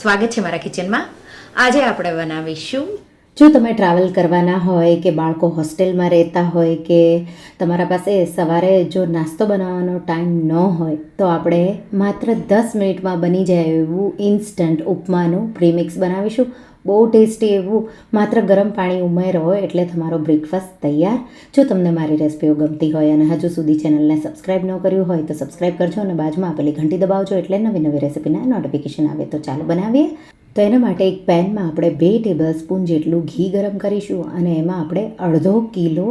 સ્વાગત છે મારા કિચનમાં. આજે આપણે બનાવીશું, જો તમે ટ્રાવેલ કરવાના હોય કે બાળકો હોસ્ટેલમાં રહેતા હોય કે તમારા પાસે સવારે જો નાસ્તો બનાવવાનો ટાઈમ ન હોય તો આપણે માત્ર 10 મિનિટમાં બની જાય એવું ઇન્સ્ટન્ટ ઉપમાનું પ્રીમિક્સ બનાવીશું. બહુ ટેસ્ટી એવું, માત્ર ગરમ પાણી ઉમેરો એટલે તમારો બ્રેકફાસ્ટ તૈયાર. જો તમને મારી રેસિપીઓ ગમતી હોય અને હજુ સુધી ચેનલને સબસ્ક્રાઈબ ન કર્યું હોય તો સબસ્ક્રાઈબ કરજો અને બાજુમાં આપેલી ઘંટી દબાવજો એટલે નવી નવી રેસિપીના નોટિફિકેશન આવે. તો ચાલો બનાવીએ. તો એના માટે એક પેનમાં આપણે 2 ટેબલ સ્પૂન જેટલું ઘી ગરમ કરીશું અને એમાં આપણે અડધો કિલો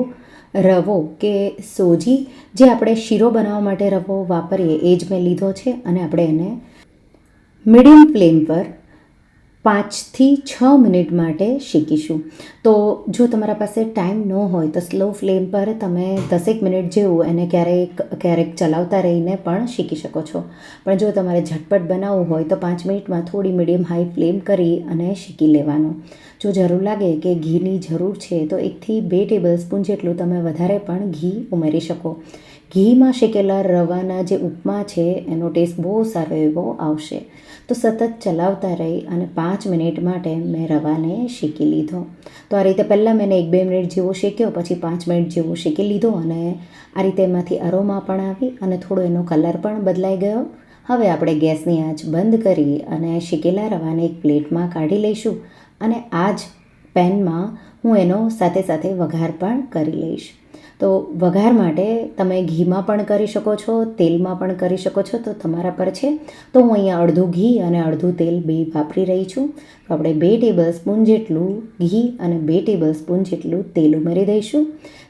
રવો કે સોજી, જે આપણે શીરો બનાવવા માટે રવો વાપરીએ એ જ મેં લીધો છે અને આપણે એને મીડિયમ ફ્લેમ પર 5 થી 6 મિનિટ માટે શેકીશું. તો જો તમારા પાસે ટાઈમ ન હોય તો સ્લો ફ્લેમ પર તમે 10 મિનિટ જેવું એને ક્યારેક ચલાવતા રહીને પણ શેકી શકો છો. પણ જો તમારે ઝટપટ બનાવવું હોય તો 5 મિનિટમાં થોડી મીડિયમ હાઈ ફ્લેમ કરી અને શેકી લેવાનું. જો જરૂર લાગે કે ઘીની જરૂર છે તો 1 થી 2 ટેબલ સ્પૂન જેટલું તમે વધારે પણ ઘી ઉમેરી શકો. ઘીમાં શેકેલા રવાના જે ઉપમા છે એનો ટેસ્ટ બહુ સારો એવો આવશે. તો સતત ચલાવતા રહી અને 5 મિનિટ માટે મેં રવાને શેકી લીધો. તો આ રીતે પહેલાં મેં 1-2 મિનિટ જેવો શેક્યો, પછી 5 મિનિટ જેવો શેકી લીધો અને આ રીતે એમાંથી અરોમા પણ આવી અને થોડો એનો કલર પણ બદલાઈ ગયો. હવે આપણે ગેસની આંચ બંધ કરી અને શેકેલા રવાને એક પ્લેટમાં કાઢી લઈશું અને આ જ પેનમાં હું એનો સાથે સાથે વઘાર પણ કરી લઈશ. તો વઘાર માટે તમે ઘીમાં પણ કરી શકો છો, તેલમાં પણ કરી શકો છો, તો તમારા પર છે. તો હું અહીંયા અડધું ઘી અને અડધું તેલ બે વાપરી રહી છું. તો આપણે 2 ટેબલ સ્પૂન જેટલું ઘી અને 2 ટેબલ સ્પૂન જેટલું તેલ ઉમેરી દઈશું.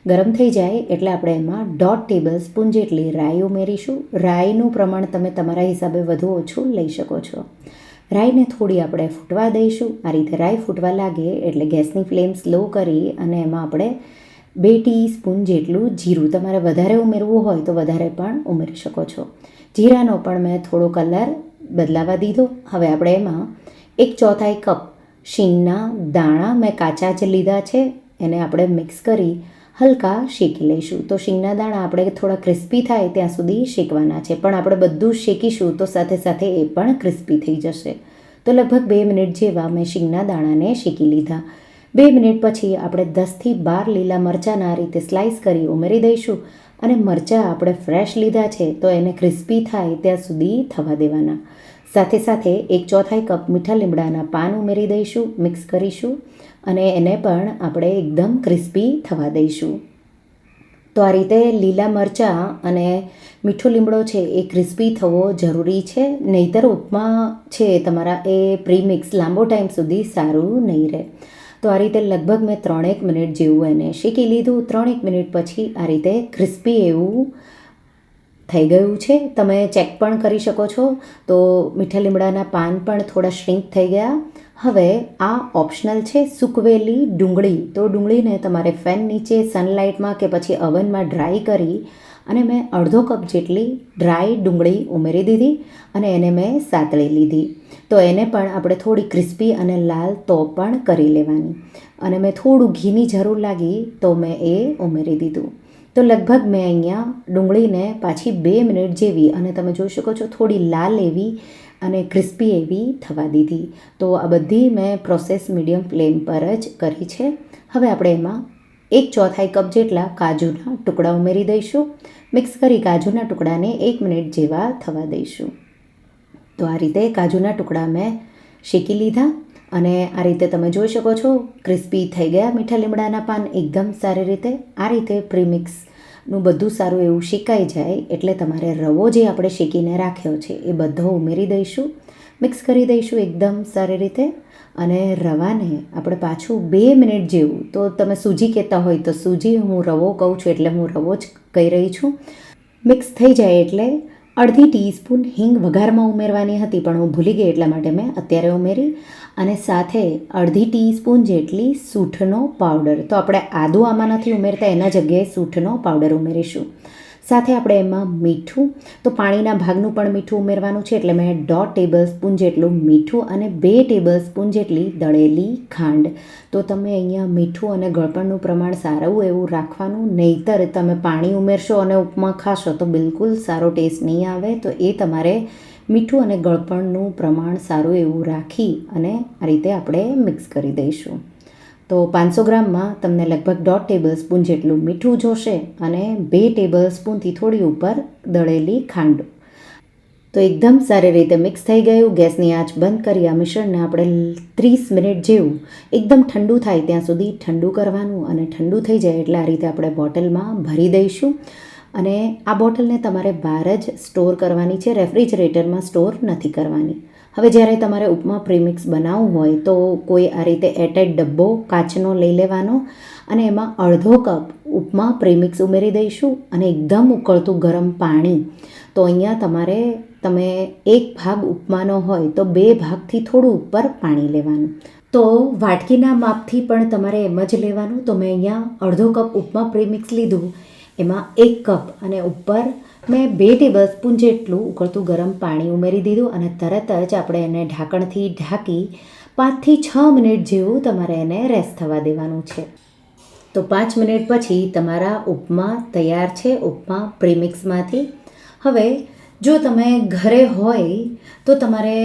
ગરમ થઈ જાય એટલે આપણે એમાં 1.5 ટેબલ સ્પૂન જેટલી રાઈ ઉમેરીશું. રાઈનું પ્રમાણ તમે તમારા હિસાબે વધુ ઓછું લઈ શકો છો. રાઈને થોડી આપણે ફૂટવા દઈશું. આ રીતે રાઈ ફૂટવા લાગે એટલે ગેસની ફ્લેમ સ્લો કરી અને એમાં આપણે 2 ટીસ્પૂન જેટલું જીરું, તમારે વધારે ઉમેરવું હોય તો વધારે પણ ઉમેરી શકો છો. જીરાનો પણ મેં થોડો કલર બદલાવા દીધો. હવે આપણે એમાં 1/4 કપ શીંગના દાણા મેં કાચા જ લીધા છે, એને આપણે મિક્સ કરી હલકા શેકી લઈશું. તો શીંગના દાણા આપણે થોડા ક્રિસ્પી થાય ત્યાં સુધી શેકવાના છે, પણ આપણે બધું શેકીશું તો સાથે સાથે એ પણ ક્રિસ્પી થઈ જશે. તો લગભગ 2 મિનિટ જેવા મેં શીંગના દાણાને શેકી લીધા. 2 મિનિટ પછી આપણે 10 થી 12 લીલા મરચાંના આ રીતે સ્લાઇસ કરી ઉમેરી દઈશું અને મરચાં આપણે ફ્રેશ લીધા છે તો એને ક્રિસ્પી થાય ત્યાં સુધી થવા દેવાના. સાથે સાથે 1/4 કપ મીઠા લીમડાના પાન ઉમેરી દઈશું, મિક્સ કરીશું અને એને પણ આપણે એકદમ ક્રિસ્પી થવા દઈશું. તો આ રીતે લીલા મરચાં અને મીઠો લીમડો છે એ ક્રિસ્પી થવો જરૂરી છે, નહીંતર ઉપમા છે તમારા એ પ્રીમિક્સ લાંબો ટાઈમ સુધી સારું નહીં રહે. તો આ રીતે લગભગ મેં 3-1 મિનિટ જેવું એને શેકી લીધું. 3-1 મિનિટ પછી આ રીતે ક્રિસ્પી એવું થઈ ગયું છે. તમે ચેક પણ કરી શકો છો. તો મીઠા લીમડાના પાન પણ થોડા શ્રિંક થઈ ગયા. હવે આ ઓપ્શનલ છે, સૂકવેલી ડુંગળી. તો ડુંગળીને તમારે ફેન નીચે સનલાઇટમાં કે પછી અવનમાં ડ્રાય કરી અને મેં અડધો કપ જેટલી ડ્રાય ડુંગળી ઉમેરી દીધી અને એને મેં સાતળી લીધી. તો એને પણ આપણે થોડી ક્રિસ્પી અને લાલ તો પણ કરી લેવાની. અને મેં થોડું ઘીની જરૂર લાગી તો મેં એ ઉમેરી દીધું. તો લગભગ મેં અહીંયા ડુંગળીને પાછી 2 મિનિટ જેવી અને તમે જોઈ શકો છો થોડી લાલ એવી અને ક્રિસ્પી એવી થવા દીધી. તો આ બધી મેં પ્રોસેસ મીડિયમ ફ્લેમ પર જ કરી છે. હવે આપણે એમાં 1/4 કપ જેટલા કાજુના ટુકડા ઉમેરી દઈશું. મિક્સ કરી કાજુના ટુકડાને 1 મિનિટ જેવા થવા દઈશું. તો આ રીતે કાજુના ટુકડા મેં શેકી લીધા અને આ રીતે તમે જોઈ શકો છો ક્રિસ્પી થઈ ગયા. મીઠા લીમડાના પાન એકદમ સારી રીતે આ રીતે પ્રીમિક્સનું બધું સારું એવું શેકાઈ જાય એટલે તમારે રવો જે આપણે શેકીને રાખ્યો છે એ બધો ઉમેરી દઈશું, મિક્સ કરી દઈશું એકદમ સારી રીતે. અને રવાને આપણે પાછું 2 મિનિટ જેવું, તો તમે સૂજી કહેતા હોય તો સૂજી, હું રવો કહું છું એટલે હું રવો જ કહી રહી છું. મિક્સ થઈ જાય એટલે અડધી ટીસ્પૂન હિંગ વઘારમાં ઉમેરવાની હતી પણ હું ભૂલી ગઈ એટલા માટે મેં અત્યારે ઉમેરી. અને સાથે અડધી ટીસ્પૂન જેટલી સૂંઠનો પાવડર. તો આપણે આદું આમાં નથી ઉમેરતા, એના જગ્યાએ સૂંઠનો પાવડર ઉમેરીશું. સાથે આપણે એમાં મીઠું, તો પાણીના ભાગનું પણ મીઠું ઉમેરવાનું છે એટલે મેં 1.5 ટેબલ સ્પૂન જેટલું મીઠું અને 2 ટેબલ સ્પૂન જેટલી દળેલી ખાંડ. તો તમે અહીંયા મીઠું અને ગળપણનું પ્રમાણ સારું એવું રાખવાનું, નહીંતર તમે પાણી ઉમેરશો અને ઉપમા ખાશો તો બિલકુલ સારો ટેસ્ટ નહીં આવે. તો એ તમારે મીઠું અને ગળપણનું પ્રમાણ સારું એવું રાખી અને આ રીતે આપણે મિક્સ કરી દઈશું. તો 500 ગ્રામમાં તમને લગભગ 1.5 ટેબલ સ્પૂન જેટલું મીઠું જોશે અને 2 ટેબલ સ્પૂનથી થોડી ઉપર દળેલી ખાંડ. તો એકદમ સારી રીતે મિક્સ થઈ ગયું. ગેસની આંચ બંધ કરી આ મિશ્રણને આપણે 30 મિનિટ જેવું એકદમ ઠંડુ થાય ત્યાં સુધી ઠંડુ કરવાનું અને ઠંડુ થઈ જાય એટલે આ રીતે આપણે બોટલમાં ભરી દઈશું. અને આ બોટલને તમારે બહાર જ સ્ટોર કરવાની છે, રેફ્રિજરેટરમાં સ્ટોર નથી કરવાની. હવે જ્યારે તમારે ઉપમા પ્રીમિક્સ બનાવવું હોય તો કોઈ આ રીતે એરટાઇટ ડબ્બો કાચનો લઈ લેવાનો અને એમાં અડધો કપ ઉપમા પ્રીમિક્સ ઉમેરી દઈશું અને એકદમ ઉકળતું ગરમ પાણી. તો અહીંયા તમે 1 ભાગ ઉપમાનો હોય તો 2 ભાગથી થોડું ઉપર પાણી લેવાનું. તો વાટકીના માપથી પણ તમારે એમ જ લેવાનું. તો મેં અહીંયા અડધો કપ ઉપમા પ્રીમિક્સ લીધું, એમાં 1 કપ અને ઉપર મેં 2 ટેબલ સ્પૂન જેટલું ઉકળતું ગરમ પાણી ઉમેરી દીધું અને તરત જ આપણે એને ઢાંકણથી ઢાંકી 5 થી 6 મિનિટ જેવું તમારે એને રેસ્ટ થવા દેવાનું છે. તો 5 મિનિટ પછી તમારા ઉપમા તૈયાર છે ઉપમા પ્રીમિક્સમાંથી. હવે જો તમે ઘરે હોય તો તમારે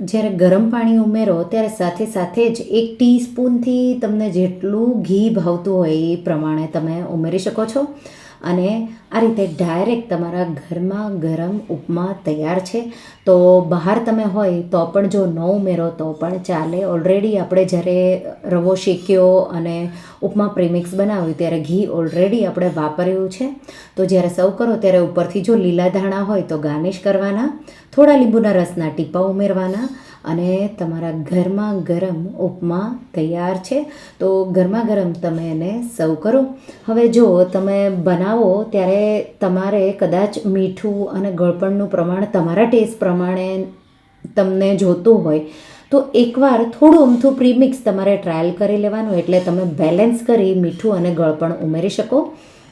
જ્યારે ગરમ પાણી ઉમેરો ત્યારે સાથે સાથે જ 1 ટીસ્પૂનથી તમને જેટલું ઘી ભાવતું હોય એ પ્રમાણે તમે ઉમેરી શકો છો. અને આ રીતે ડાયરેક્ટ તમારા ઘરમાં ગરમ ઉપમા તૈયાર છે. તો બહાર તમે હોય તો પણ જો ન ઉમેરો તો પણ ચાલે. ઓલરેડી આપણે જ્યારે રવો શેક્યો અને ઉપમા પ્રીમિક્સ બનાવ્યું ત્યારે ઘી ઓલરેડી આપણે વાપર્યું છે. તો જ્યારે સર્વ કરો ત્યારે ઉપરથી જો લીલા ધાણા હોય તો ગાર્નિશ કરવાના, થોડા લીંબુના રસના ટીપા ઉમેરવાના અને તમારા ગરમા ગરમ ઉપમા તૈયાર છે. તો ગરમા ગરમ તમે એને સર્વ કરો. હવે જો તમે બનાવો ત્યારે તમારે કદાચ મીઠું અને ગળપણનું પ્રમાણ તમારા ટેસ્ટ પ્રમાણે તમને જોતું હોય તો એકવાર થોડું અમથું પ્રીમિક્સ તમારે ટ્રાયલ કરી લેવાનું, એટલે તમે બેલેન્સ કરી મીઠું અને ગળપણ ઉમેરી શકો.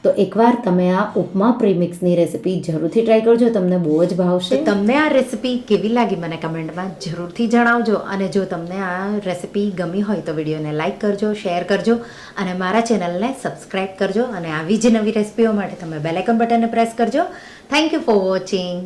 તો એકવાર તમે આ ઉપમા પ્રીમિક્સની રેસિપી જરૂરથી ટ્રાય કરજો, તમને બહુ જ ભાવશે. તમને આ રેસિપી કેવી લાગી મને કમેન્ટમાં જરૂરથી જણાવજો. અને જો તમને આ રેસિપી ગમી હોય તો વિડીયોને લાઇક કરજો, શેર કરજો અને મારા ચેનલને સબસ્ક્રાઈબ કરજો. અને આવી જ નવી રેસિપીઓ માટે તમે બેલ આઇકન બટનને પ્રેસ કરજો. Thank you for watching.